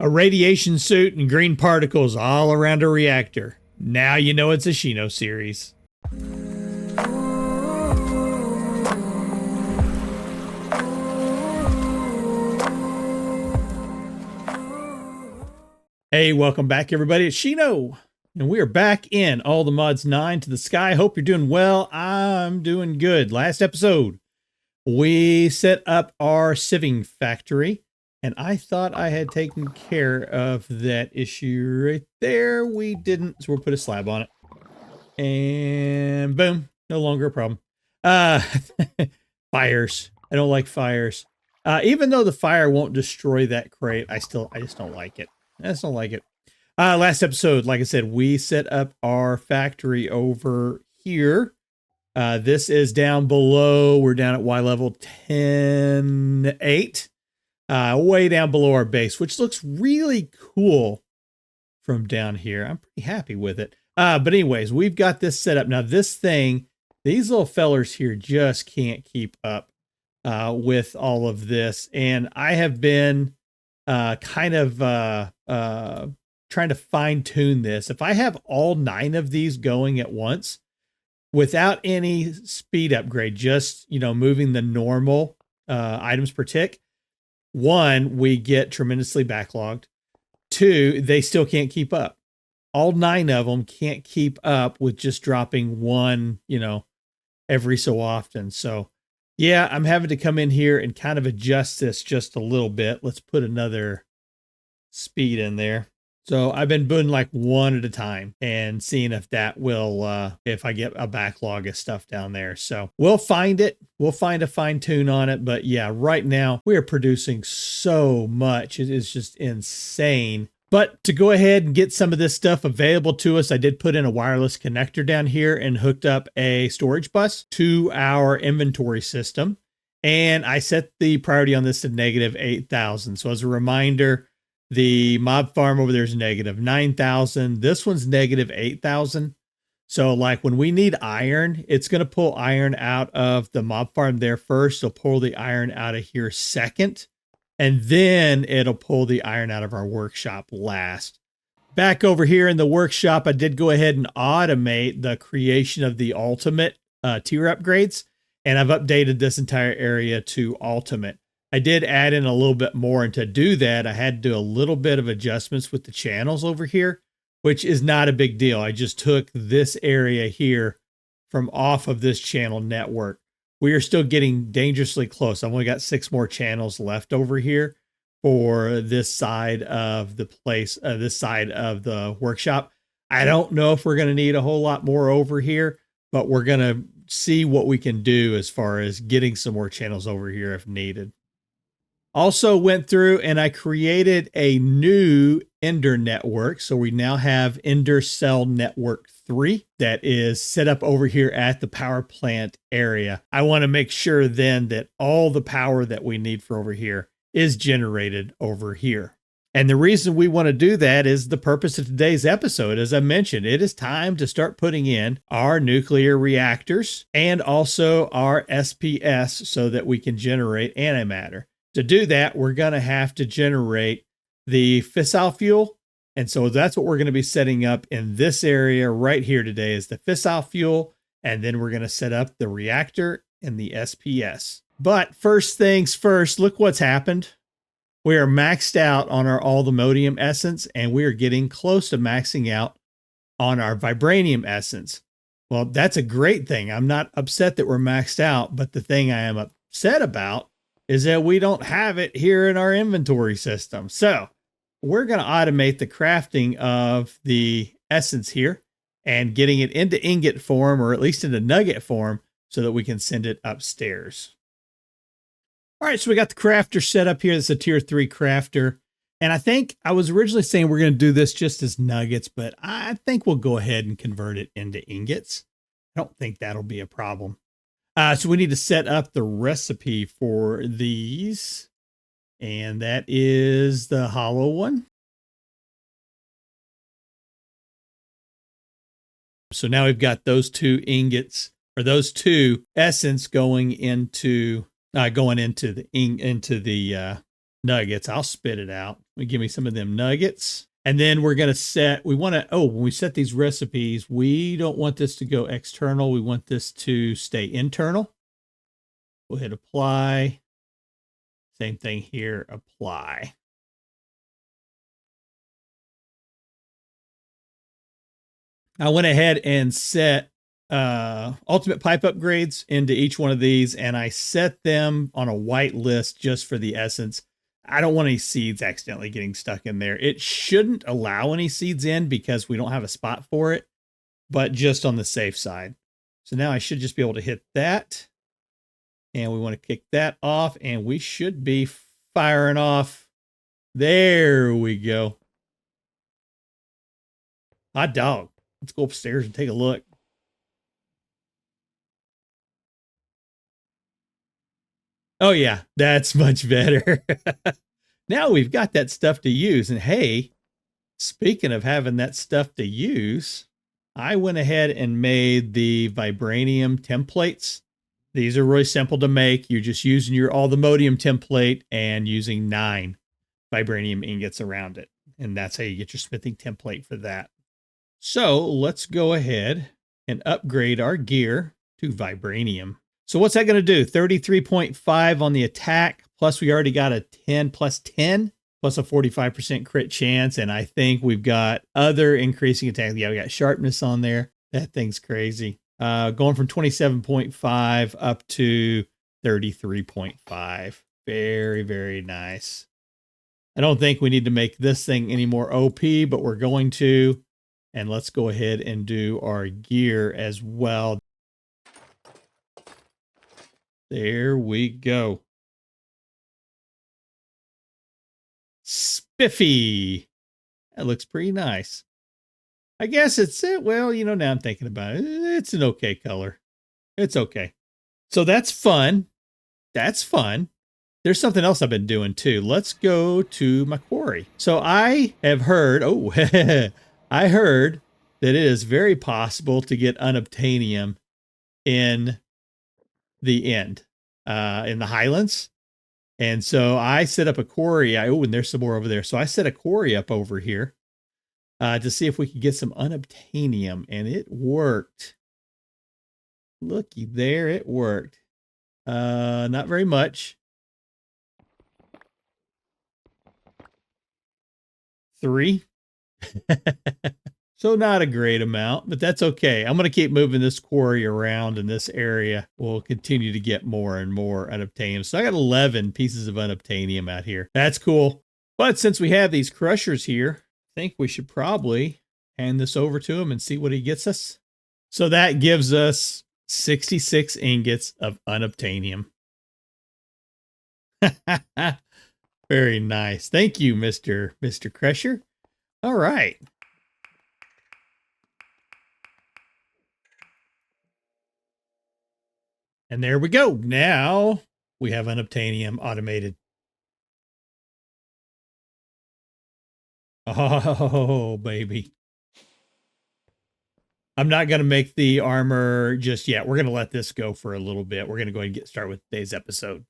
A radiation suit and green particles all around a reactor. Now you know it's a Shino series. Hey, welcome back everybody. It's Shino. And we are back in All the Mods 9 to the Sky. Hope you're doing well. I'm doing good. Last episode, we set up our sieving factory. And I thought I had taken care of that issue right there. We didn't, so we'll put a slab on it. And boom, no longer a problem. Fires. I don't like fires. Even though the fire won't destroy that crate, I just don't like it. I just don't like it. Last episode, like I said, we set up our factory over here. This is down below. We're down at Y level 10.8. Way down below our base, which looks really cool from down here. I'm pretty happy with it. But anyways, we've got this set up. Now this thing, these little fellers here just can't keep up with all of this. And I have been trying to fine tune this. If I have all 9 of these going at once without any speed upgrade, just, moving the normal items per tick, 1, we get tremendously backlogged. 2, they still can't keep up. All 9 of them can't keep up with just dropping 1, every so often. So yeah, I'm having to come in here and kind of adjust this just a little bit. Let's put another speed in there. So I've been putting like 1 at a time and seeing if that will, if I get a backlog of stuff down there. So we'll find it. We'll find a fine tune on it. But yeah, right now we are producing so much. It is just insane. But to go ahead and get some of this stuff available to us, I did put in a wireless connector down here and hooked up a storage bus to our inventory system. And I set the priority on this to negative 8,000. So as a reminder, the mob farm over there is negative 9,000. This one's negative 8,000. So like when we need iron, it's going to pull iron out of the mob farm there first. It'll pull the iron out of here second. And then it'll pull the iron out of our workshop last. Back over here in the workshop, I did go ahead and automate the creation of the ultimate tier upgrades. And I've updated this entire area to ultimate. I did add in a little bit more, and to do that, I had to do a little bit of adjustments with the channels over here, which is not a big deal. I just took this area here from off of this channel network. We are still getting dangerously close. I've only got 6 more channels left over here for this side of the place, this side of the workshop. I don't know if we're going to need a whole lot more over here, but we're going to see what we can do as far as getting some more channels over here if needed. Also went through and I created a new Ender network. So we now have Ender Cell Network 3 that is set up over here at the power plant area. I want to make sure then that all the power that we need for over here is generated over here. And the reason we want to do that is the purpose of today's episode. As I mentioned, it is time to start putting in our nuclear reactors and also our SPS so that we can generate antimatter. To do that, we're going to have to generate the fissile fuel. And so that's what we're going to be setting up in this area right here today is the fissile fuel. And then we're going to set up the reactor and the SPS. But first things first, look what's happened. We are maxed out on our all-the-modium essence, and we are getting close to maxing out on our vibranium essence. Well, that's a great thing. I'm not upset that we're maxed out, but the thing I am upset about is that we don't have it here in our inventory system. So we're going to automate the crafting of the essence here and getting it into ingot form, or at least into nugget form, so that we can send it upstairs. All right, so we got the crafter set up here. This is a tier 3 crafter. And I think I was originally saying we're going to do this just as nuggets, but I think we'll go ahead and convert it into ingots. I don't think that'll be a problem. So we need to set up the recipe for these. And that is the hollow one. So now we've got those 2 ingots, or those 2 essence going into the nuggets. I'll spit it out. Give me some of them nuggets. And then we're going to set, when we set these recipes, we don't want this to go external. We want this to stay internal. We'll hit apply. Same thing here, apply. I went ahead and set ultimate pipe upgrades into each one of these, and I set them on a white list just for the essence. I don't want any seeds accidentally getting stuck in there. It shouldn't allow any seeds in because we don't have a spot for it, but just on the safe side. So now I should just be able to hit that, and we want to kick that off, and we should be firing off. There we go. Hot dog. Let's go upstairs and take a look. Oh, yeah, that's much better. Now we've got that stuff to use. And hey, speaking of having that stuff to use, I went ahead and made the vibranium templates. These are really simple to make. You're just using your all-the-modium template and using 9 vibranium ingots around it. And that's how you get your smithing template for that. So let's go ahead and upgrade our gear to vibranium. So what's that going to do? 33.5 on the attack, plus we already got a 10 plus 10, plus a 45% crit chance. And I think we've got other increasing attack. Yeah, we got sharpness on there. That thing's crazy. Going from 27.5 up to 33.5. Very, very nice. I don't think we need to make this thing any more OP, but we're going to. And let's go ahead and do our gear as well. There we go. Spiffy. That looks pretty nice. I guess it's it. Well, now I'm thinking about it. It's an okay color. It's okay. So that's fun. That's fun. There's something else I've been doing too. Let's go to my quarry. So I have heard, I heard that it is very possible to get unobtainium in the end, in the Highlands. And so I set up a quarry. And there's some more over there. So I set a quarry up over here to see if we could get some unobtainium, and it worked. Looky there, it worked. Not very much. 3. So not a great amount, but that's okay. I'm going to keep moving this quarry around in this area. We'll continue to get more and more unobtainium. So I got 11 pieces of unobtainium out here. That's cool. But since we have these crushers here, I think we should probably hand this over to him and see what he gets us. So that gives us 66 ingots of unobtainium. Very nice. Thank you, Mr. Crusher. All right. And there we go. Now we have unobtainium automated. Oh, baby. I'm not going to make the armor just yet. We're going to let this go for a little bit. We're going to go ahead and get started with today's episode.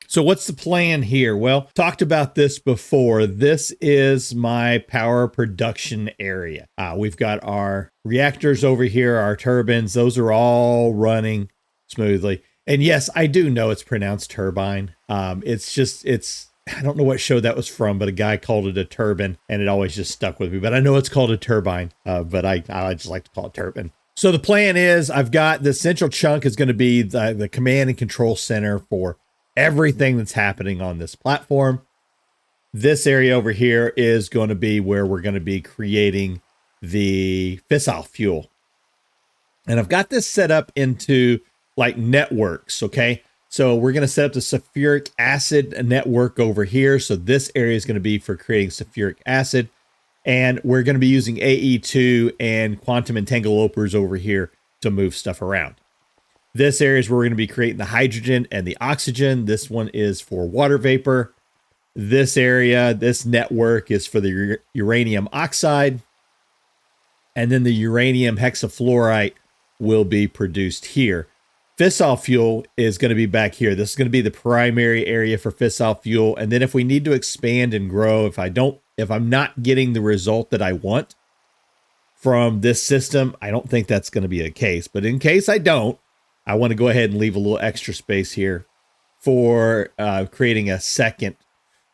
So what's the plan here? Well, talked about this before. This is my power production area. We've got our reactors over here, our turbines. Those are all running smoothly. And yes, I do know it's pronounced turbine. I don't know what show that was from, but a guy called it a turbine, and it always just stuck with me. But I know it's called a turbine, but I just like to call it turbine. So the plan is I've got the central chunk is going to be the command and control center for everything that's happening on this platform. This area over here is going to be where we're going to be creating the fissile fuel. And I've got this set up into like networks, okay? So we're going to set up the sulfuric acid network over here. So this area is going to be for creating sulfuric acid. And we're going to be using AE2 and quantum entanglements over here to move stuff around. This area is where we're going to be creating the hydrogen and the oxygen. This one is for water vapor. This area, this network is for the uranium oxide. And then the uranium hexafluoride will be produced here. fissile fuel is going to be back here. This is going to be the primary area for fissile fuel. And then if we need to expand and grow, if I'm not getting the result that I want from this system, I don't think that's going to be the case. But in case I don't, I want to go ahead and leave a little extra space here for creating a second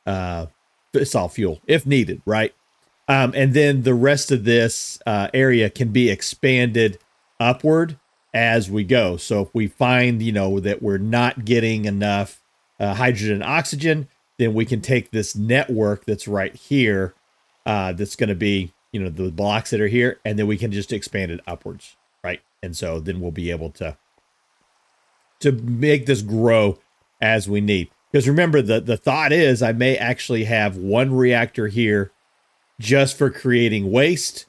fissile fuel if needed, right? And then the rest of this area can be expanded upward as we go. So if we find, that we're not getting enough hydrogen and oxygen, then we can take this network that's right here, that's going to be, the blocks that are here, and then we can just expand it upwards, right? And so then we'll be able to make this grow as we need. Because remember, the thought is I may actually have one reactor here just for creating waste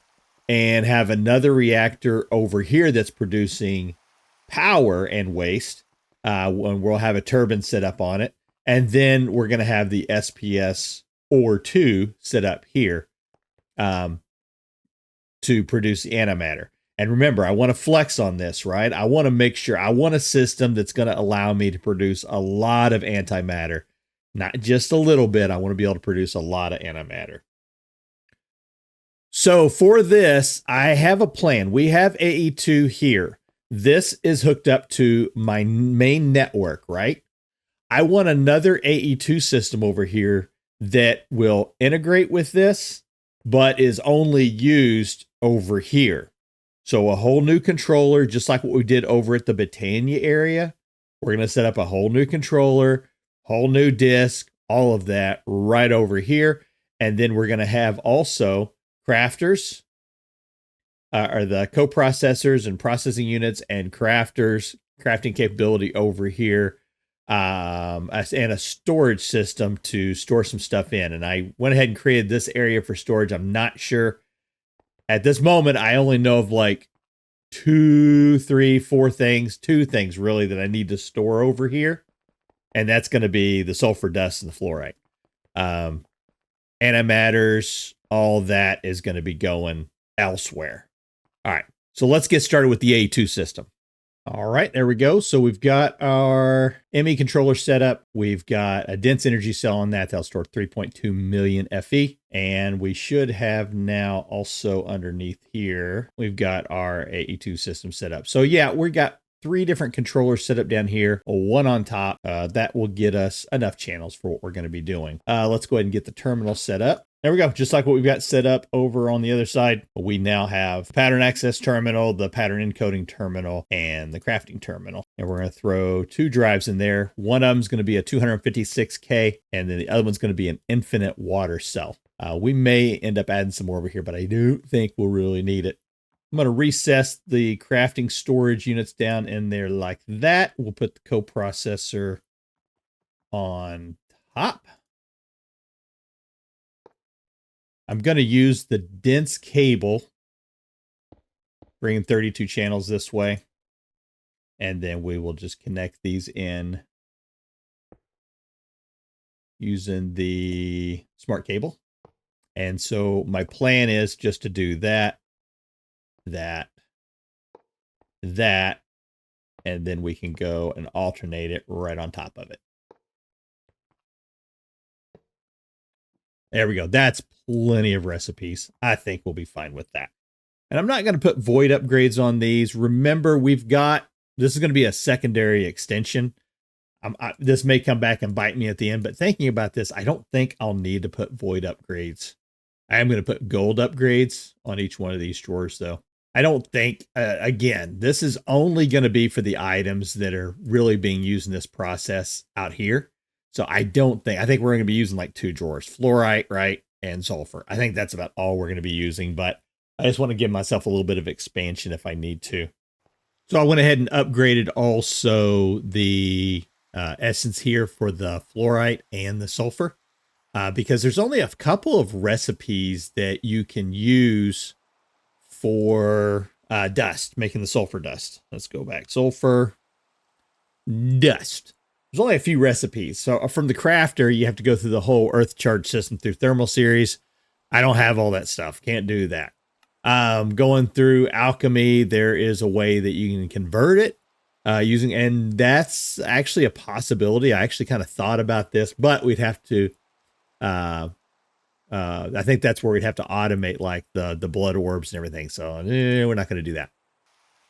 and have another reactor over here that's producing power and waste. When we'll have a turbine set up on it. And then we're going to have the SPS or 2 set up here to produce antimatter. And remember, I want to flex on this, right? I want to make sure I want a system that's going to allow me to produce a lot of antimatter, not just a little bit. I want to be able to produce a lot of antimatter. So for this, I have a plan. We have AE2 here. This is hooked up to my main network, right? I want another AE2 system over here that will integrate with this, but is only used over here. So a whole new controller, just like what we did over at the Britannia area. We're going to set up a whole new controller, whole new disk, all of that right over here. And then we're going to have also crafters, or the coprocessors and processing units and crafters, crafting capability over here, and a storage system to store some stuff in. And I went ahead and created this area for storage. I'm not sure. At this moment, I only know of like 2, 3, 4 things, 2 things really that I need to store over here. And that's going to be the sulfur dust and the fluorite. Antimatters, all that is going to be going elsewhere. All right, so let's get started with the AE2 system. All right, there we go. So we've got our ME controller set up. We've got a dense energy cell on that. That'll store 3.2 million FE. And we should have now also underneath here, we've got our AE2 system set up. So yeah, we got 3 different controllers set up down here, 1 on top. That will get us enough channels for what we're going to be doing. Let's go ahead and get the terminal set up. There we go. Just like what we've got set up over on the other side, we now have pattern access terminal, the pattern encoding terminal, and the crafting terminal. And we're going to throw 2 drives in there. One of them is going to be a 256K, and then the other one's going to be an infinite water cell. We may end up adding some more over here, but I don't think we'll really need it. I'm going to recess the crafting storage units down in there like that. We'll put the coprocessor on top. I'm going to use the dense cable, bringing 32 channels this way. And then we will just connect these in using the smart cable. And so my plan is just to do that, and then we can go and alternate it right on top of it. There we go. That's plenty of recipes. I think we'll be fine with that. And I'm not going to put void upgrades on these. Remember, this is going to be a secondary extension. This may come back and bite me at the end, but thinking about this, I don't think I'll need to put void upgrades. I am going to put gold upgrades on each one of these drawers, though. I don't think, again, this is only going to be for the items that are really being used in this process out here. So I think we're going to be using like 2 drawers, fluorite, right, and sulfur. I think that's about all we're going to be using, but I just want to give myself a little bit of expansion if I need to. So I went ahead and upgraded also the essence here for the fluorite and the sulfur, because there's only a couple of recipes that you can use for dust, making the sulfur dust. Let's go back. Sulfur dust. There's only a few recipes. So from the crafter, you have to go through the whole earth charge system through thermal series. I don't have all that stuff. Can't do that. Going through alchemy, there is a way that you can convert it and that's actually a possibility. I actually kind of thought about this, but we'd have to, I think that's where we'd have to automate like the blood orbs and everything. So we're not going to do that.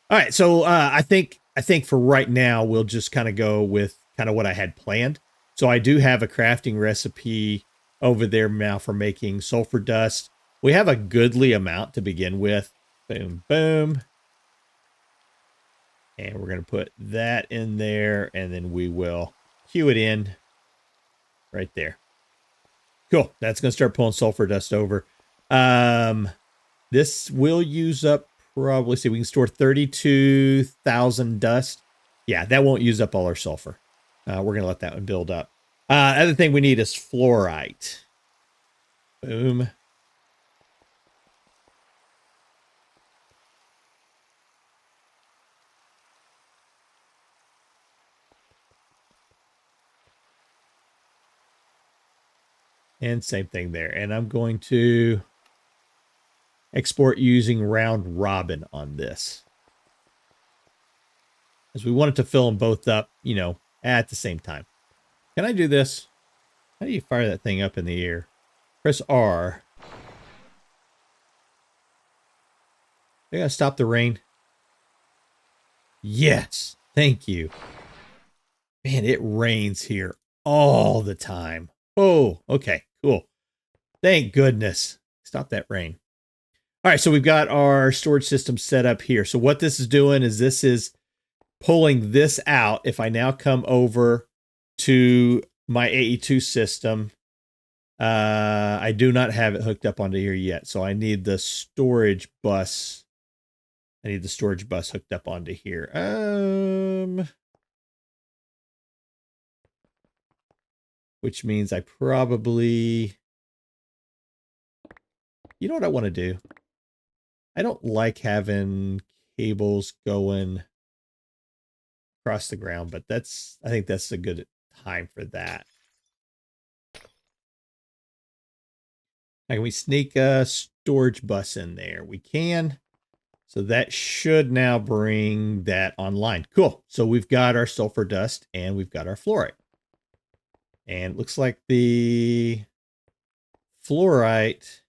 All right. So I think for right now, we'll just kind of go with kind of what I had planned. So I do have a crafting recipe over there now for making sulfur dust. We have a goodly amount to begin with. Boom, boom. And we're going to put that in there, and then we will cue it in right there. Cool. That's going to start pulling sulfur dust over. This will use up probably, see, we can store 32,000 dust. Yeah, that won't use up all our sulfur. We're going to let that one build up. Other thing we need is fluorite. Boom. And same thing there. And I'm going to export using round robin on this, as we want it to fill them both up, you know, at the same time. Can I do this? How do you fire that thing up in the air? Press R. I gotta stop the rain. Yes. Thank you. Man, it rains here all the time. Oh, okay, cool. Thank goodness. Stop that rain. All right, so we've got our storage system set up here. So what this is doing is this is pulling this out. If I now come over to my AE2 system, I do not have it hooked up onto here yet. So I need the storage bus. I need the storage bus hooked up onto here. Which means I probably, you know what I want to do? I don't like having cables going across the ground, but I think that's a good time for that. Now, can we sneak a storage bus in there? We can. So that should now bring that online. Cool. So we've got our sulfur dust and we've got our fluorite. And it looks like the fluorite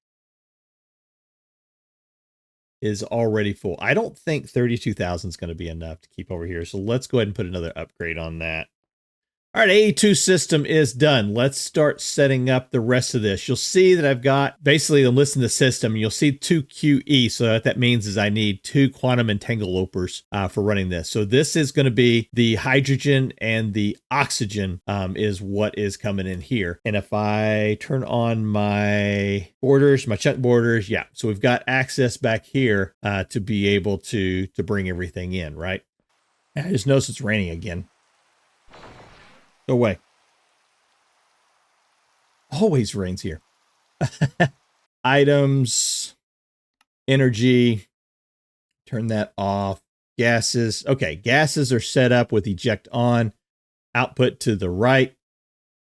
is already full. I don't think 32,000 is going to be enough to keep over here. So let's go ahead and put another upgrade on that. All right, AE2 system is done. Let's start setting up the rest of this. You'll see that I've got basically a list in the system. You'll see 2 QE. So what that means is I need 2 quantum entanglements for running this. So this is going to be the hydrogen and the oxygen is what is coming in here. And if I turn on my borders, my chunk borders, yeah. So we've got access back here to be able to bring everything in, right? I just noticed it's raining again. Go away. Always rains here. Items, energy, turn that off. Gases. Okay, gases are set up with eject on, output to the right,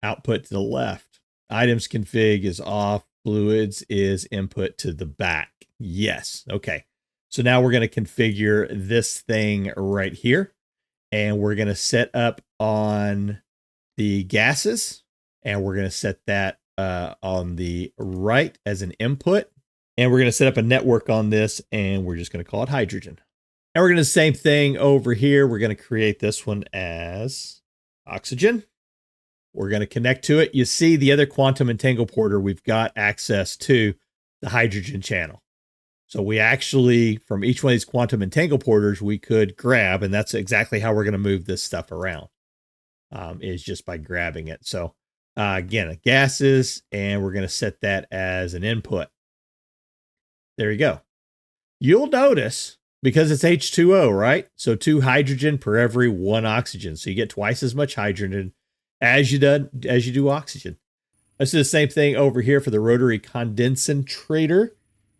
output to the left. Items config is off. Fluids is input to the back. Yes. Okay. So now we're going to configure this thing right here. And we're going to set up on the gases, and we're going to set that on the right as an input, and we're going to set up a network on this, and we're just going to call it hydrogen. And we're going to do the same thing over here. We're going to create this one as oxygen. We're going to connect to it. You see the other quantum entangle porter, we've got access to the hydrogen channel. So we actually, from each one of these quantum entangle porters, we could grab, and that's exactly how we're going to move this stuff around. Is just by grabbing it. So again, gases, and we're going to set that as an input. There you go. You'll notice, because it's H2O, right? So 2 hydrogen per every 1 oxygen. So you get twice as much hydrogen as you do oxygen. Let's do the same thing over here for the rotary condensator.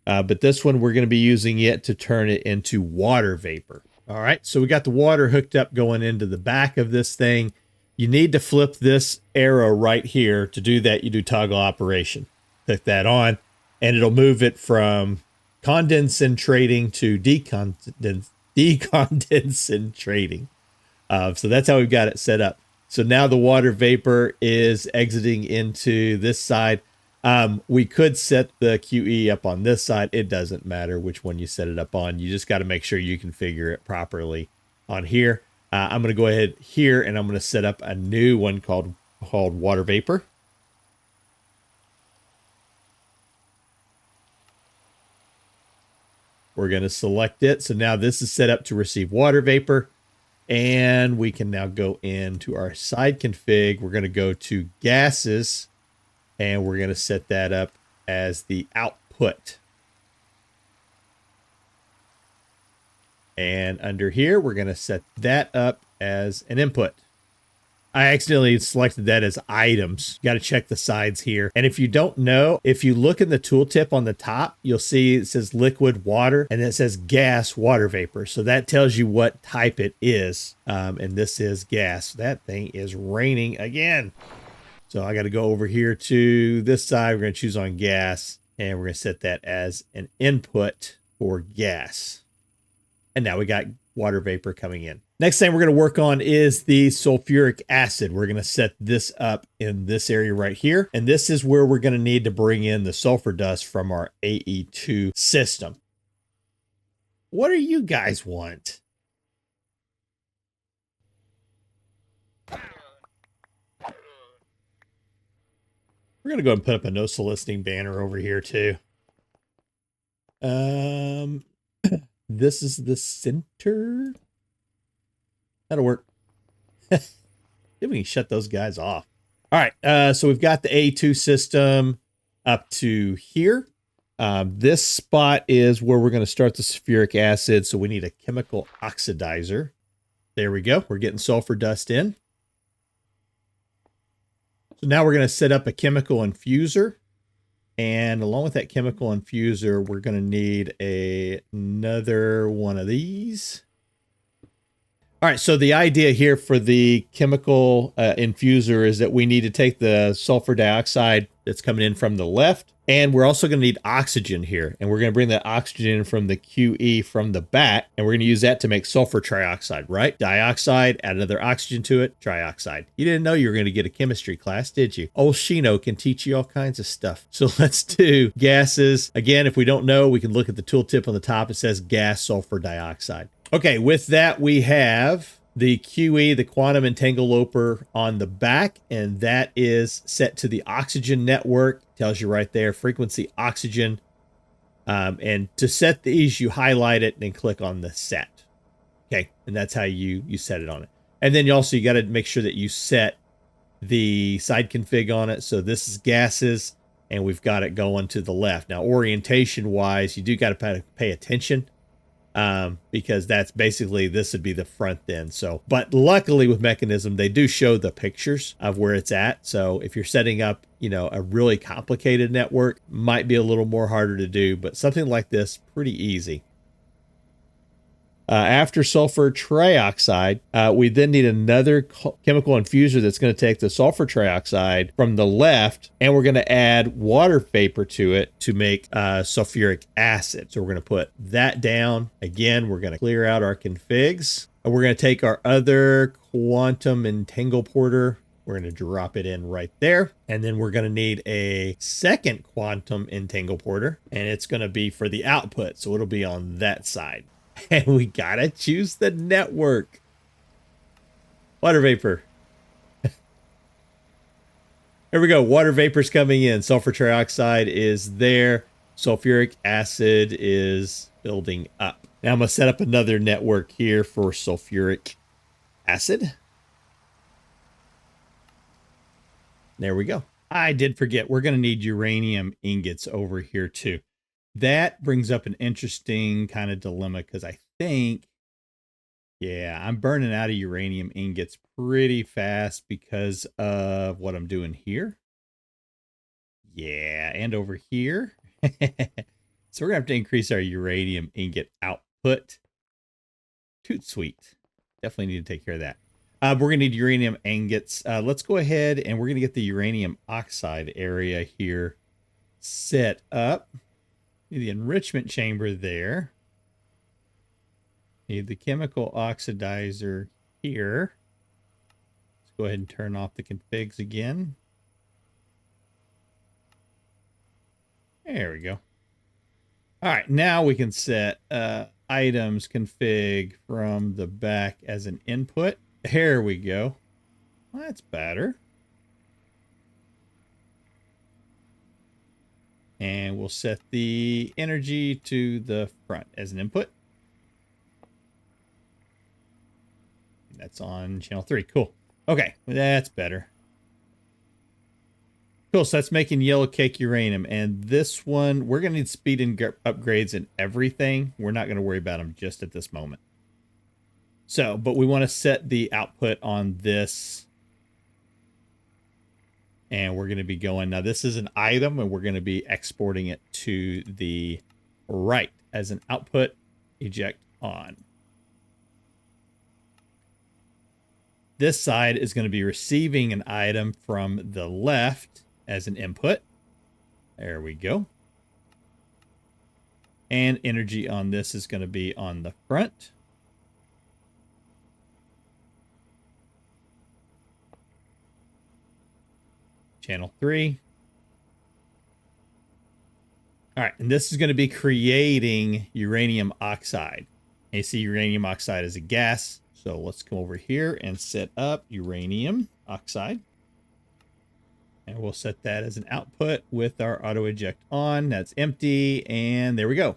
But this one, we're going to be using it to turn it into water vapor. All right. So we got the water hooked up going into the back of this thing. You need to flip this arrow right here. To do that, you do toggle operation. Click that on, and it'll move it from condensating to decondensating. So that's how we've got it set up. So now the water vapor is exiting into this side. We could set the QE up on this side. It doesn't matter which one you set it up on. You just got to make sure you configure it properly on here. I'm going to go ahead here and I'm going to set up a new one called water vapor. We're going to select it. So now this is set up to receive water vapor. And we can now go into our side config. We're going to go to gases and we're going to set that up as the output. And under here, we're going to set that up as an input. I accidentally selected that as items. You got to check the sides here. And if you don't know, if you look in the tooltip on the top, you'll see it says liquid water and it says gas water vapor. So that tells you what type it is. And this is gas. That thing is raining again. So I got to go over here to this side. We're going to choose on gas and we're going to set that as an input for gas. And now we got water vapor coming in. Next thing we're going to work on is the sulfuric acid. We're going to set this up in this area right here. And this is where we're going to need to bring in the sulfur dust from our AE2 system. What do you guys want? We're going to go ahead and put up a no soliciting banner over here too. This is the center. That'll work. Maybe we can shut those guys off. All right. So we've got the A2 system up to here. This spot is where we're going to start the sulfuric acid. So we need a chemical oxidizer. There we go. We're getting sulfur dust in. So now we're going to set up a chemical infuser. And along with that chemical infuser, we're going to need another one of these. All right, so the idea here for the chemical infuser is that we need to take the sulfur dioxide that's coming in from the left, and we're also going to need oxygen here. And we're going to bring that oxygen from the QE from the back, and we're going to use that to make sulfur trioxide, right? Dioxide, add another oxygen to it, trioxide. You didn't know you were going to get a chemistry class, did you? Old Shino can teach you all kinds of stuff. So let's do gases. Again, if we don't know, we can look at the tooltip on the top. It says gas sulfur dioxide. Okay, with that, we have the QE, the quantum entangloper on the back, and that is set to the oxygen network. Tells you right there, frequency oxygen. And to set these, you highlight it and then click on the set. Okay, and that's how you set it on it. And then you got to make sure that you set the side config on it. So this is gases, and we've got it going to the left. Now, orientation-wise, you do got to pay attention. Because that's basically, this would be the front then. So, but luckily with Mechanism, they do show the pictures of where it's at. So if you're setting up, a really complicated network, might be a little more harder to do, but something like this, pretty easy. After sulfur trioxide, we then need another chemical infuser that's going to take the sulfur trioxide from the left, and we're going to add water vapor to it to make sulfuric acid. So we're going to put that down. Again, we're going to clear out our configs, and we're going to take our other quantum entangleporter. We're going to drop it in right there. And then we're going to need a second quantum entangleporter, and it's going to be for the output. So it'll be on that side. And we gotta choose the network. Water vapor. There we go. Water vapor's coming in. Sulfur trioxide is there. Sulfuric acid is building up. Now I'm going to set up another network here for sulfuric acid. There we go. I did forget. We're going to need uranium ingots over here too. That brings up an interesting kind of dilemma because I think, yeah, I'm burning out of uranium ingots pretty fast because of what I'm doing here. Yeah, and over here. So we're going to have to increase our uranium ingot output. Toot sweet. Definitely need to take care of that. We're going to need uranium ingots. Let's go ahead and we're going to get the uranium oxide area here set up. Need the enrichment chamber there. Need the chemical oxidizer here. Let's go ahead and turn off the configs again. There we go. All right, now we can set items config from the back as an input. There we go. Well, that's better. And we'll set the energy to the front as an input. That's on channel 3. Cool. Okay, that's better. Cool, so that's making yellow cake uranium. And this one, we're going to need speed and upgrades and everything. We're not going to worry about them just at this moment. So, but we want to set the output on this. And we're going to be going, now this is an item, and we're going to be exporting it to the right as an output, eject on. This side is going to be receiving an item from the left as an input. There we go. And energy on this is going to be on the front. Channel 3. All right, and this is going to be creating uranium oxide. And you see uranium oxide is a gas. So let's come over here and set up uranium oxide. And we'll set that as an output with our auto eject on. That's empty. And there we go.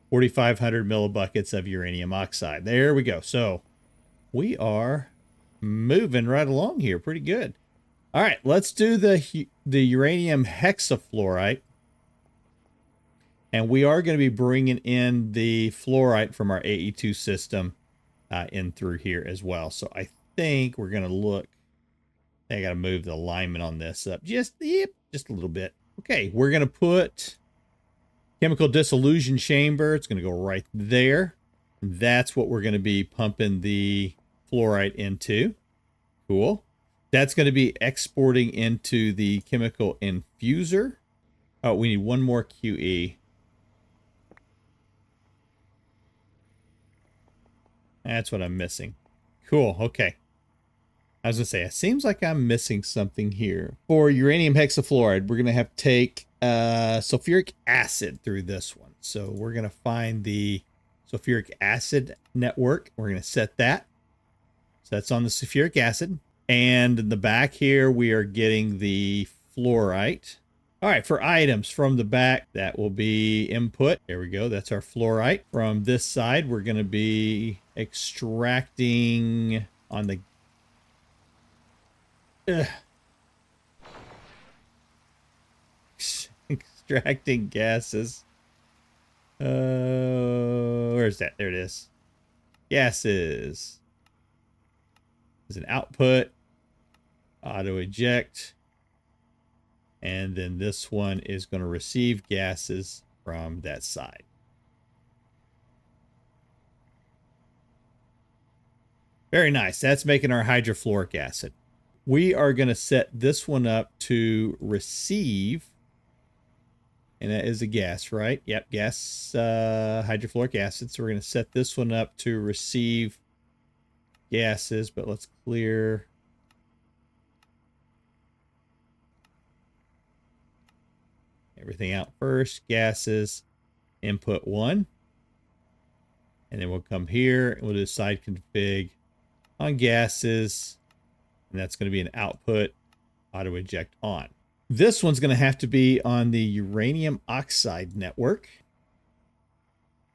4,500 millibuckets of uranium oxide. There we go. So we are moving right along here. Pretty good. All right, let's do the uranium hexafluoride. And we are going to be bringing in the fluorite from our AE2 system in through here as well. So I think we're going to look. I got to move the alignment on this up just a little bit. Okay, we're going to put chemical dissolution chamber. It's going to go right there. That's what we're going to be pumping the fluorite into. Cool. That's going to be exporting into the chemical infuser. Oh, we need one more QE. That's what I'm missing. Cool. Okay. I was going to say, it seems like I'm missing something here. For uranium hexafluoride, we're going to have to take sulfuric acid through this one. So we're going to find the sulfuric acid network. We're going to set that. So that's on the sulfuric acid. And in the back here, we are getting the fluorite. All right, for items from the back, that will be input. There we go. That's our fluorite. From this side, we're going to be extracting on the... extracting gases. Where's that? There it is. Gases. As an output. Auto eject. And then this one is going to receive gases from that side. Very nice. That's making our hydrofluoric acid. We are going to set this one up to receive. And that is a gas, right? Yep, gas, hydrofluoric acid. So we're going to set this one up to receive gases. But let's clear... everything out first. Gases, input 1. And then we'll come here and we'll do side config on gases. And that's going to be an output, auto eject on. This one's going to have to be on the uranium oxide network.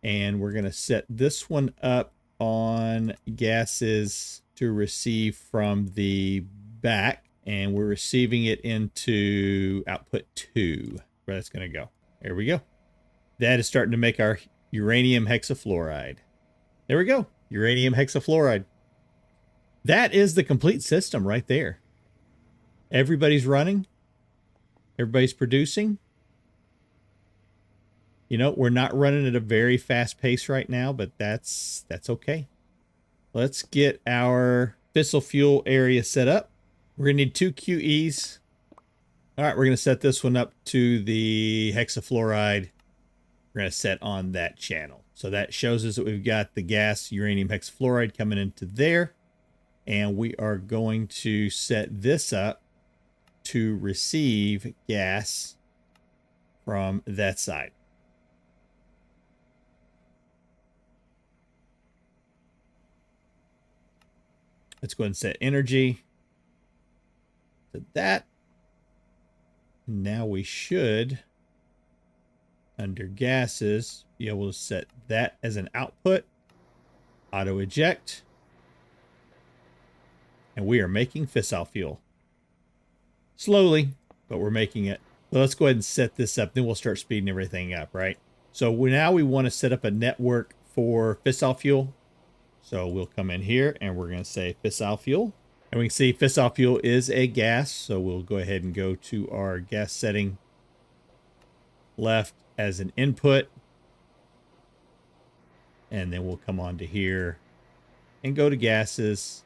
And we're going to set this one up on gases to receive from the back. And we're receiving it into output 2. Where that's going to go. There we go. That is starting to make our uranium hexafluoride. There we go. Uranium hexafluoride. That is the complete system right there. Everybody's running. Everybody's producing. You know, we're not running at a very fast pace right now, but that's okay. Let's get our fissile fuel area set up. We're going to need 2 QEs. All right, we're going to set this one up to the hexafluoride. We're going to set on that channel. So that shows us that we've got the gas uranium hexafluoride coming into there. and we are going to set this up to receive gas from that side. Let's go ahead and set energy to that. Now we should, under gases, be able to set that as an output. Auto eject. And we are making fissile fuel. Slowly, but we're making it. So let's go ahead and set this up. Then we'll start speeding everything up, right? So now we want to set up a network for fissile fuel. So we'll come in here and we're going to say fissile fuel. And we can see fissile fuel is a gas. So we'll go ahead and go to our gas setting left as an input. And then we'll come on to here and go to gases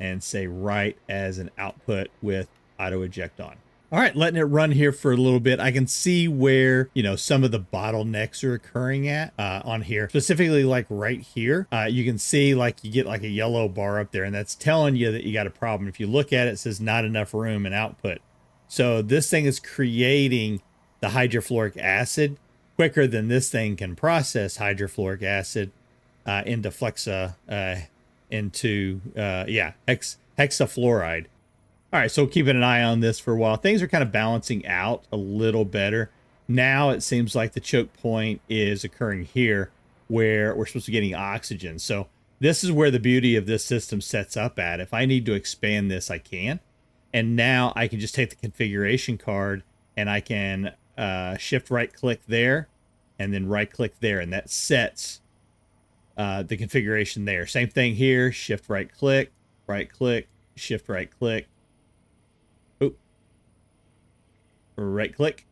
and say right as an output with auto eject on. All right, letting it run here for a little bit. I can see where, some of the bottlenecks are occurring at on here, specifically like right here. You can see like you get like a yellow bar up there, and that's telling you that you got a problem. If you look at it, it says not enough room in output. So this thing is creating the hydrofluoric acid quicker than this thing can process hydrofluoric acid into hexafluoride. All right, so keeping an eye on this for a while. Things are kind of balancing out a little better. Now it seems like the choke point is occurring here where we're supposed to be getting oxygen. So this is where the beauty of this system sets up at. If I need to expand this, I can. And now I can just take the configuration card and I can shift right click there and then right click there. And that sets the configuration there. Same thing here, shift right click, shift right click. Right click.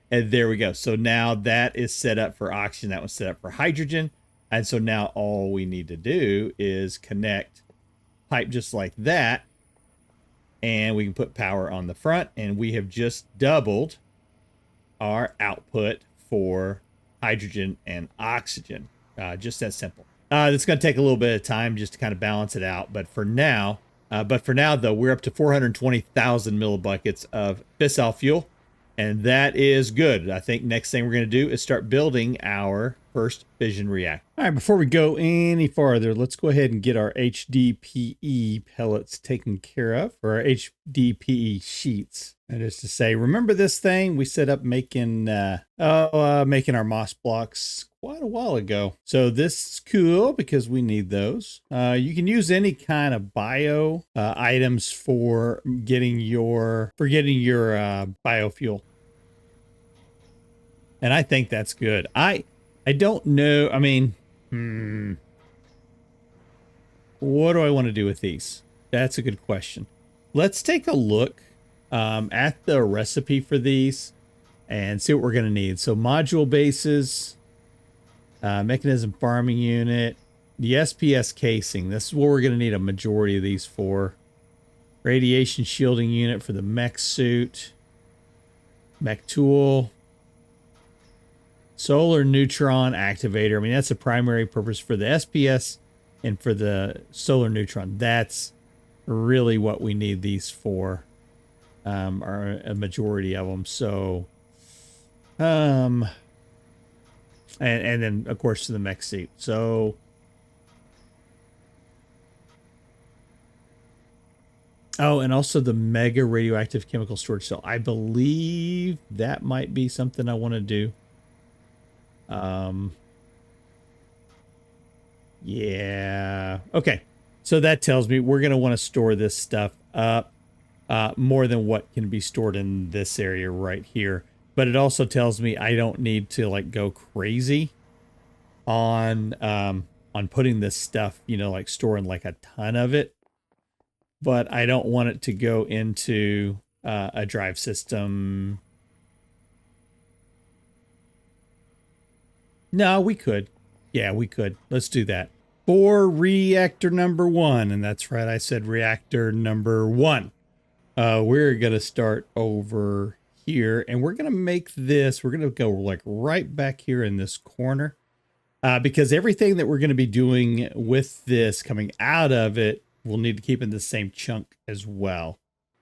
And there we go. So now that is set up for oxygen. That was set up for hydrogen. And so now all we need to do is connect pipe just like that. And we can put power on the front. And we have just doubled our output for hydrogen and oxygen. Just that simple. It's going to take a little bit of time just to kind of balance it out. But for now, though, we're up to 420,000 millibuckets of fissile fuel, and that is good. I think next thing we're going to do is start building our first fission reactor. All right, before we go any farther, let's go ahead and get our HDPE pellets taken care of, or our HDPE sheets. That is to say, remember this thing we set up making making our moss blocks quite a while ago. So this is cool because we need those. You can use any kind of bio items for getting your biofuel, and I think that's good. I don't know. I mean, what do I want to do with these? That's a good question. Let's take a look at the recipe for these and see what we're going to need. So module bases, mechanism farming unit, the SPS casing. This is what we're going to need a majority of these for. Radiation shielding unit for the mech suit, mech tool, solar neutron activator. I mean, that's the primary purpose for the SPS and for the solar neutron. That's really what we need these for, are a majority of them. So, and then of course to the mech seat. So, oh, and also the mega radioactive chemical storage cell. I believe that might be something I want to do. Yeah. Okay. So that tells me we're going to want to store this stuff up more than what can be stored in this area right here. But it also tells me I don't need to like go crazy on putting this stuff, like storing like a ton of it. But I don't want it to go into a drive system. No, we could. Yeah, we could. Let's do that. For reactor number 1, and that's right, I said reactor number 1. We're going to start over here, and we're going to make this, we're going to go like right back here in this corner. because everything that we're going to be doing with this coming out of it, we'll need to keep in the same chunk as well.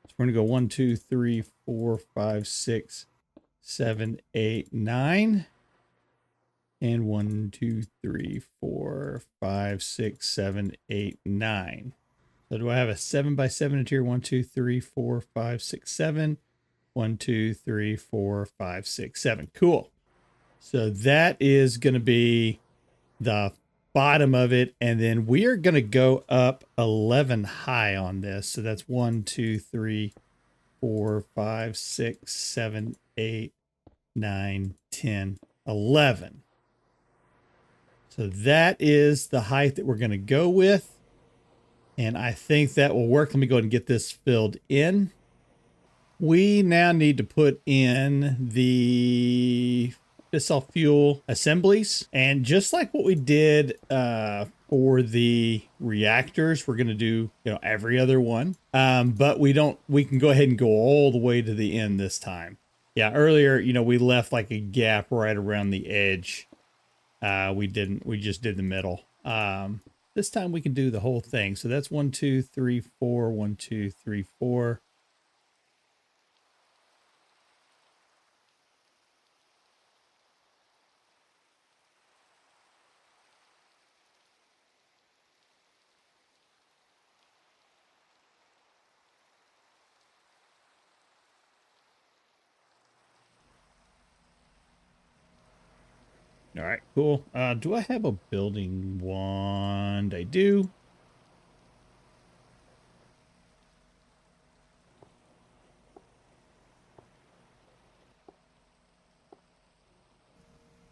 So we're going to go 1, 2, 3, 4, 5, 6, 7, 8, 9. And 1, 2, 3, 4, 5, 6, 7, 8, 9. So do I have a 7 by 7 in here? 1, 2, 3, 4, 5, 6, 7. 1, 2, 3, 4, 5, 6, 7. Cool. So that is going to be the bottom of it. And then we are going to go up 11 high on this. So that's 1, 2, 3, 4, 5, 6, 7, 8, 9, 10, 11. So that is the height that we're going to go with. And I think that will work. Let me go ahead and get this filled in. We now need to put in the fissile fuel assemblies. And just like what we did for the reactors, we're going to do, every other one. But we can go ahead and go all the way to the end this time. Yeah, earlier, we left like a gap right around the edge. We just did the middle. This time we can do the whole thing. So that's 1, 2, 3, 4, 1, 2, 3, 4. All right, cool. Do I have a building wand? I do.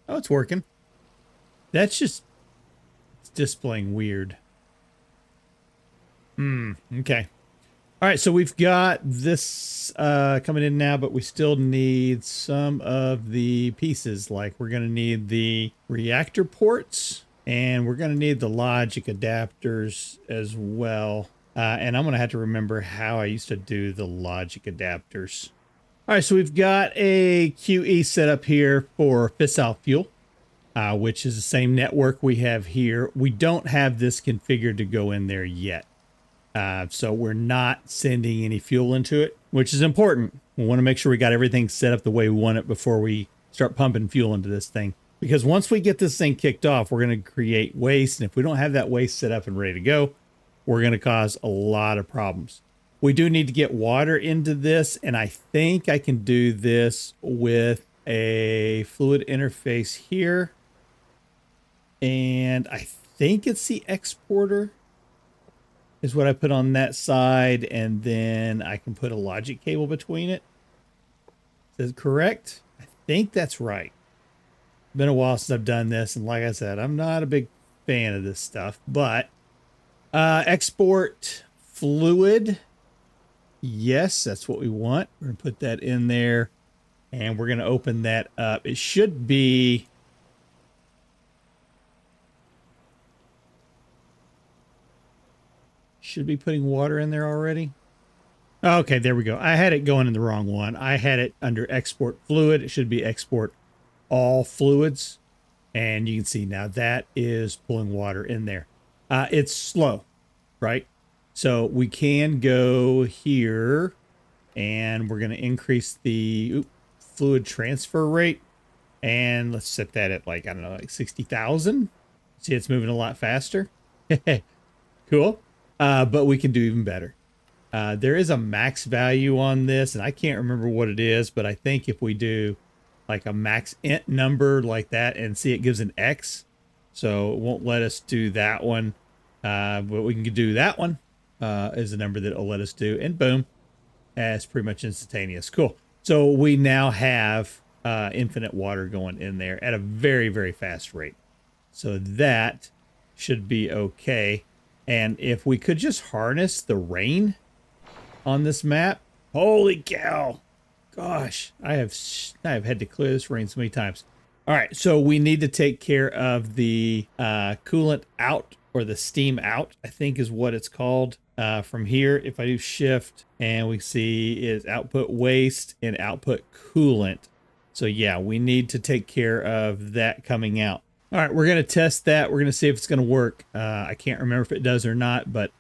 Oh, it's working. That's just displaying weird. Okay. All right, so we've got this coming in now, but we still need some of the pieces. Like we're going to need the reactor ports, and we're going to need the logic adapters as well. And I'm going to have to remember how I used to do the logic adapters. All right, so we've got a QE set up here for fissile fuel, which is the same network we have here. We don't have this configured to go in there yet. So we're not sending any fuel into it, which is important. We want to make sure we got everything set up the way we want it before we start pumping fuel into this thing. Because once we get this thing kicked off, we're going to create waste. And if we don't have that waste set up and ready to go, we're going to cause a lot of problems. We do need to get water into this. And I think I can do this with a fluid interface here. And I think it's the exporter is what I put on that side, and then I can put a logic cable between it. Is that correct? I think that's right. Been a while since I've done this, and like I said, I'm not a big fan of this stuff, but export fluid. Yes, that's what we want. We're gonna put that in there, and we're gonna open that up. It should be putting water in there already. Okay, there we go. I had it going in the wrong one. I had it under export fluid. It should be export all fluids. And you can see now that is pulling water in there. It's slow, right? So we can go here and we're going to increase the fluid transfer rate. And let's set that at like, I don't know, like 60,000. See, it's moving a lot faster. Cool. But we can do even better. There is a max value on this, and I can't remember what it is, but I think if we do like a max int number like that, and see it gives an X, so it won't let us do that one. But we can do that one is the number that it'll let us do, and boom, it's pretty much instantaneous. Cool. So we now have infinite water going in there at a very, very fast rate. So that should be okay. And if we could just harness the rain on this map, holy cow, gosh, I have had to clear this rain so many times. All right, so we need to take care of the coolant out, or the steam out, I think is what it's called. From here, if I do shift, and we see is output waste and output coolant. So yeah, we need to take care of that coming out. All right, we're going to test that. We're going to see if it's going to work. I can't remember if it does or not, but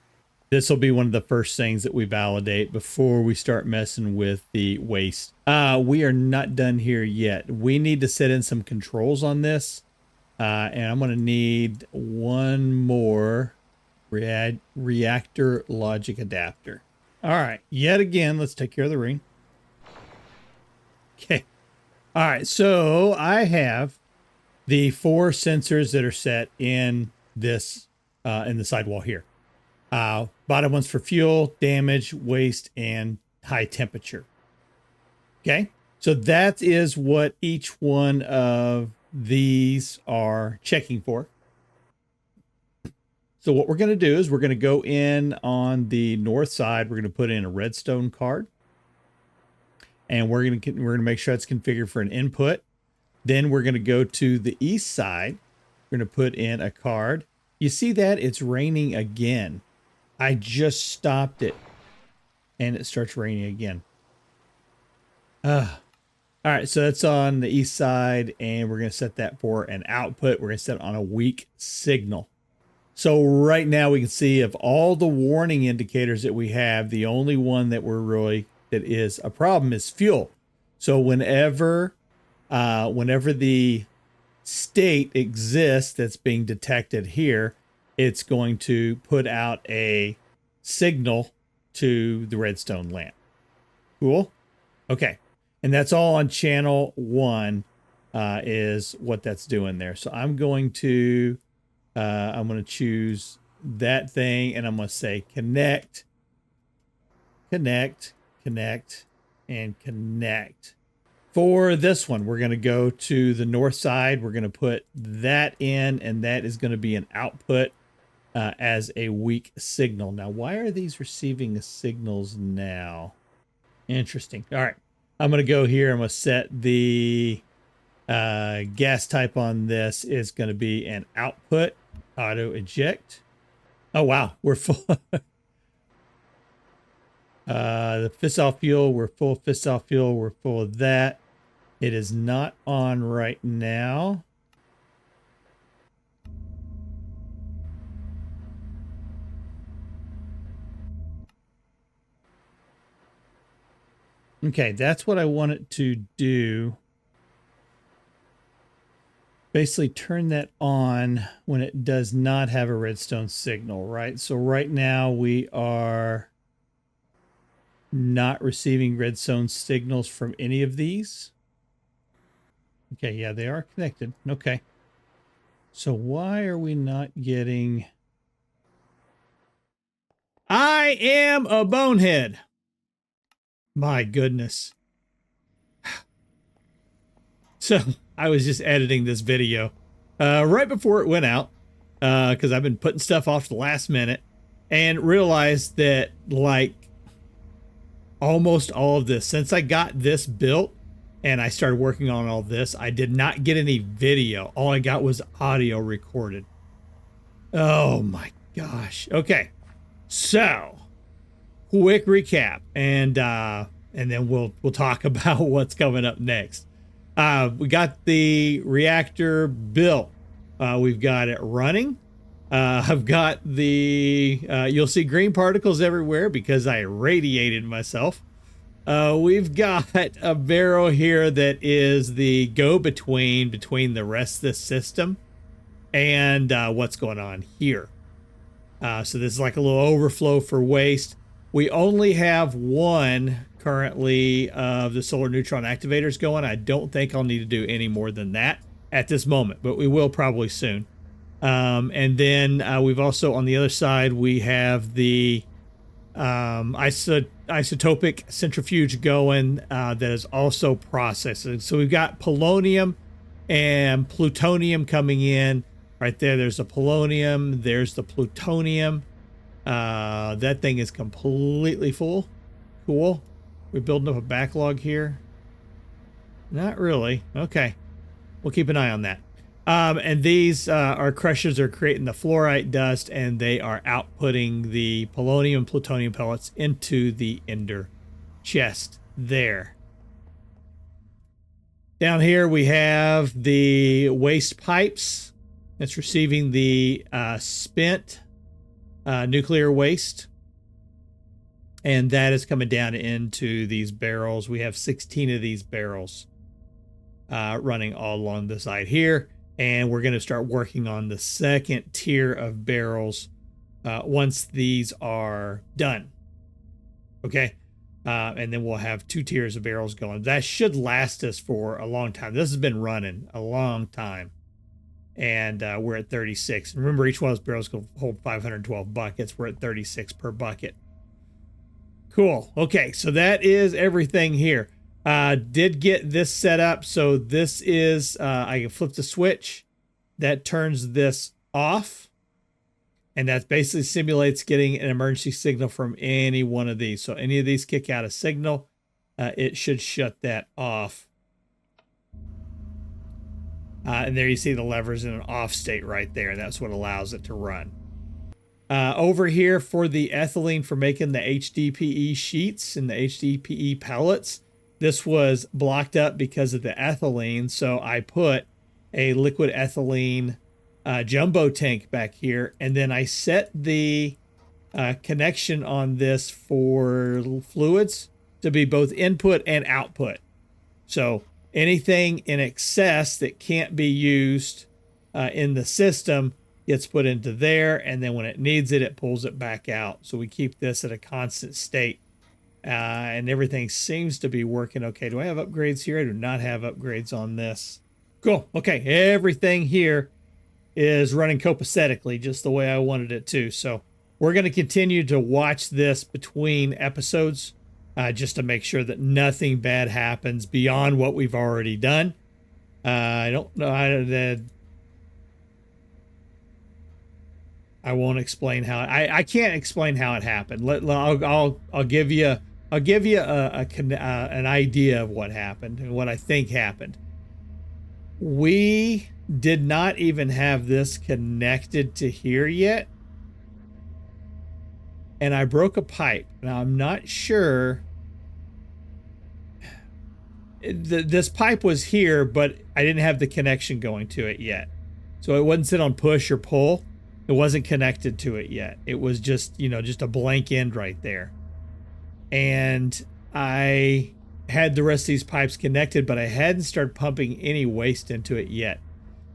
this will be one of the first things that we validate before we start messing with the waste. We are not done here yet. We need to set in some controls on this. And I'm going to need one more reactor logic adapter. All right, yet again, let's take care of the ring. Okay. All right, so I have the 4 sensors that are set in this in the sidewall here. Bottom one's for fuel, damage, waste, and high temperature. Okay, so that is what each one of these are checking for. So what we're going to do is we're going to go in on the north side. We're going to put in a redstone card, and we're going to make sure it's configured for an input. Then we're going to go to the east side. We're going to put in a card. You see that? It's raining again. I just stopped it, and it starts raining again. All right, so that's on the east side, and we're going to set that for an output. We're going to set it on a weak signal. So right now we can see of all the warning indicators that we have, the only one that that is a problem is fuel. So whenever the state exists that's being detected here, it's going to put out a signal to the redstone lamp. Cool? Okay. And that's all on channel 1 is what that's doing there. So I'm going to choose that thing, and I'm going to say connect, connect, connect, and connect. For this one, we're going to go to the north side. We're going to put that in, and that is going to be an output as a weak signal. Now, why are these receiving signals now? Interesting. All right. I'm going to go here. I'm going to set the gas type on this is going to be an output, auto eject. Oh, wow. We're full. The fissile fuel, we're full of fissile fuel. We're full of that. It is not on right now. Okay, that's what I want it to do. Basically turn that on when it does not have a redstone signal, right? So right now we are not receiving redstone signals from any of these. Okay, yeah, they are connected. Okay. So why are we not getting... I am a bonehead. My goodness. So I was just editing this video right before it went out because I've been putting stuff off to the last minute and realized that like almost all of this, since I got this built and I started working on all this, I did not get any video. All I got was audio recorded. Oh my gosh. Okay. So quick recap, and then we'll talk about what's coming up next. We got the reactor built. We've got it running. I've got the you'll see green particles everywhere because I irradiated myself. We've got a barrel here that is the go-between between the rest of the system and what's going on here. So this is like a little overflow for waste. We only have one currently of the solar neutron activators going. I don't think I'll need to do any more than that at this moment, but we will probably soon. And then we've also, on the other side, we have the isotopic centrifuge going that is also processing. So we've got polonium and plutonium coming in. Right there, there's the polonium, there's the plutonium. That thing is completely full. Cool. We're building up a backlog here. Not really. Okay. We'll keep an eye on that. And these our crushers are creating the fluorite dust, and they are outputting the polonium and plutonium pellets into the ender chest there. Down here we have the waste pipes. It's receiving the spent nuclear waste. And that is coming down into these barrels. We have 16 of these barrels running all along the side here. And we're going to start working on the second tier of barrels once these are done. Okay. And then we'll have 2 tiers of barrels going. That should last us for a long time. This has been running a long time. And we're at 36. And remember, each one of those barrels can hold 512 buckets. We're at 36 per bucket. Cool. Okay, so that is everything here. Did get this set up. So this is, I can flip the switch. That turns this off. And that basically simulates getting an emergency signal from any one of these. So any of these kick out a signal, it should shut that off. And there you see the levers in an off state right there. That's what allows it to run. Over here for the ethylene for making the HDPE sheets and the HDPE pellets, this was blocked up because of the ethylene. So I put a liquid ethylene jumbo tank back here. And then I set the connection on this for fluids to be both input and output. So anything in excess that can't be used in the system gets put into there, and then when it needs it, it pulls it back out. So we keep this at a constant state, and everything seems to be working okay. Do I have upgrades here? I do not have upgrades on this. Cool. Okay, everything here is running copacetically, just the way I wanted it to. So we're going to continue to watch this between episodes, just to make sure that nothing bad happens beyond what we've already done. I don't know. I won't explain how I can't explain how it happened. I'll give you an idea of what happened and what I think happened. We did not even have this connected to here yet, and I broke a pipe. Now I'm not sure. This pipe was here, but I didn't have the connection going to it yet, so it wasn't sit on push or pull. It wasn't connected to it yet. It was just, just a blank end right there. And I had the rest of these pipes connected, but I hadn't started pumping any waste into it yet.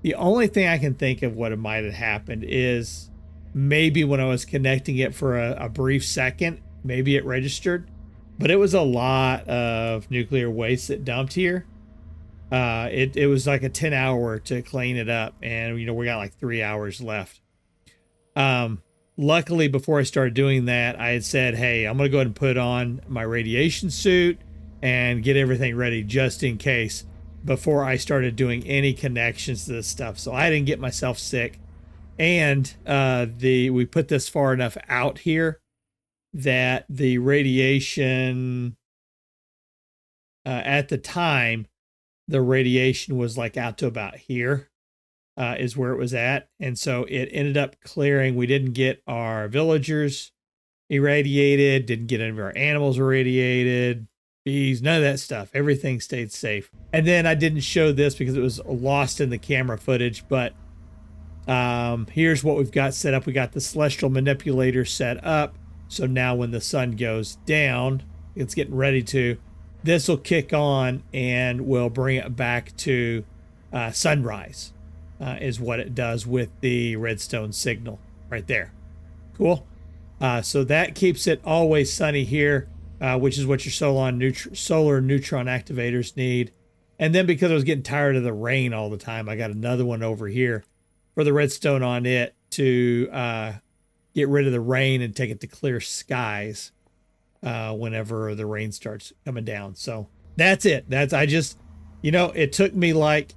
The only thing I can think of what might have happened is maybe when I was connecting it for a brief second, maybe it registered, but it was a lot of nuclear waste that dumped here. It was like a 10-hour to clean it up, and we got like 3 hours left. Luckily, before I started doing that, I had said, hey, I'm going to go ahead and put on my radiation suit and get everything ready just in case before I started doing any connections to this stuff. So I didn't get myself sick. And we put this far enough out here that the radiation at the time, the radiation was like out to about here. Is where it was at. And so it ended up clearing. We didn't get our villagers irradiated, didn't get any of our animals irradiated, bees, none of that stuff. Everything stayed safe. And then I didn't show this because it was lost in the camera footage, but here's what we've got set up. We got the celestial manipulator set up. So now when the sun goes down, it's getting ready to, this will kick on and we'll bring it back to sunrise. Is what it does with the redstone signal right there. Cool. So that keeps it always sunny here, which is what your solar neutron activators need. And then because I was getting tired of the rain all the time, I got another one over here for the redstone on it to get rid of the rain and take it to clear skies whenever the rain starts coming down. So that's it. It took me like,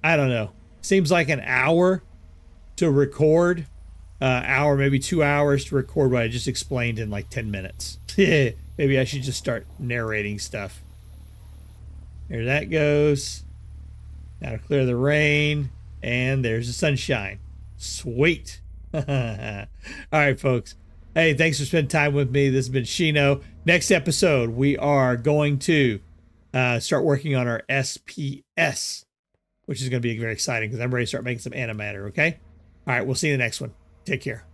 I don't know, seems like an hour to record, hour, maybe 2 hours to record what I just explained in like 10 minutes. Maybe I should just start narrating stuff. There that goes. Now to clear the rain, and there's the sunshine. Sweet. All right, folks. Hey, thanks for spending time with me. This has been Shino. Next episode, we are going to start working on our SPS which is going to be very exciting because I'm ready to start making some antimatter. Okay. All right. We'll see you in the next one. Take care.